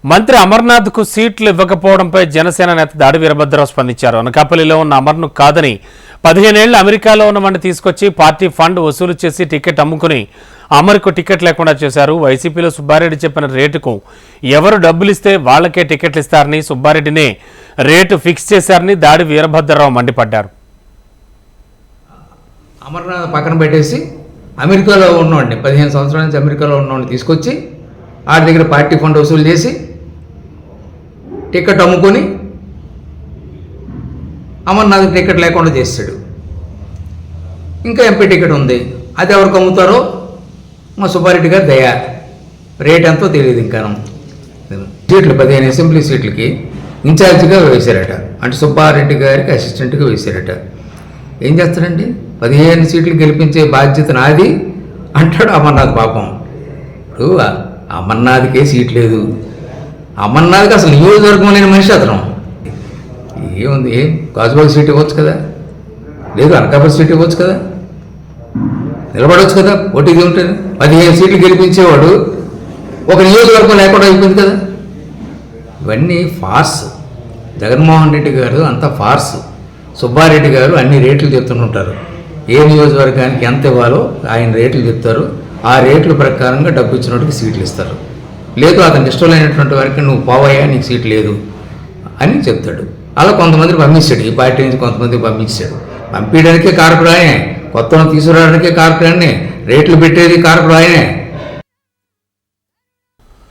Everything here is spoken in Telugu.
మంత్రి అమర్నాథ్కు సీట్లు ఇవ్వకపోవడంపై జనసేన నేత దాడి వీరభద్రరావు స్పందించారు. అనకాపల్లిలో ఉన్న అమర్ను కాదని 15 ఏళ్లు అమెరికాలో ఉన్నవాడిని తీసుకొచ్చి పార్టీ ఫండ్ వసూలు చేసి టికెట్ అమ్ముకుని అమర్కు టికెట్ లేకుండా చేశారు. వైసీపీలో సుబ్బారెడ్డి చెప్పిన రేటుకు ఎవరు డబ్బులిస్తే వాళ్లకే టికెట్లు ఇస్తారని, సుబ్బారెడ్డినే రేటు ఫిక్స్ చేశారని దాడి వీరభద్రరావు మండిపడ్డారు. అమర్నాథ్ పక్కన పెట్టేసి అమెరికాలో ఉన్నవాడిని 15 సంవత్సరాల నుంచి అమెరికాలో ఉన్నవాడిని తీసుకొచ్చి ఆడి దగ్గర పార్టీ ఫండ్ వసూలు చేసి టికెట్ అమ్ముకొని అమర్నాథ్ టికెట్ లేకుండా చేశాడు. ఇంకా ఎంపీ టికెట్ ఉంది, అది ఎవరికి అమ్ముతారో మా సుబ్బారెడ్డి గారు దయ. రేట్ ఎంతో తెలియదు. ఇంకా సీట్లు 15 అసెంబ్లీ సీట్లకి ఇన్ఛార్జిగా వేశారట. అంటే సుబ్బారెడ్డి గారికి అసిస్టెంట్గా వేశారట. ఏం చేస్తాడండి? 15 సీట్లు గెలిపించే బాధ్యత నాది అంటాడు అమర్నాథ్. పాపం ఇప్పుడు అమర్నాథ్కే సీట్ లేదు. అమర్నాథ్కి అసలు నియోజకవర్గం లేని మనిషి అతను. ఏముంది, గాజుబాగ్ సీట్ ఇవ్వచ్చు కదా, లేదు అనకాపల్లి సీట్ ఇవ్వచ్చు కదా, నిలబడవచ్చు కదా, పోటీగా ఉంటుంది. 15 సీట్లు గెలిపించేవాడు ఒక నియోజకవర్గం లేకుండా అయిపోయింది కదా. ఇవన్నీ ఫార్స్. జగన్మోహన్ రెడ్డి గారు అంతా ఫార్స్. సుబ్బారెడ్డి గారు అన్ని రేట్లు చెప్తుంటారు. ఏ నియోజకవర్గానికి ఎంత ఇవ్వాలో ఆయన రేట్లు చెప్తారు. ఆ రేట్ల ప్రకారంగా డబ్బు ఇచ్చినట్టుకి సీట్లు ఇస్తారు. లేదు అతనికి ఇష్టం లేనటువంటి వారికి నువ్వు పోవయ్యా, నీకు సీట్ లేదు అని చెప్తాడు. అలా కొంతమందిని పంపించాడు. ఈ పార్టీ నుంచి కొంతమందికి పంపించాడు. పంపించడానికే కారకుడు ఆయనే, కొత్త తీసుకురావడానికే కారకుడు ఆయనే, రేట్లు పెట్టేది కారకుడు ఆయనే.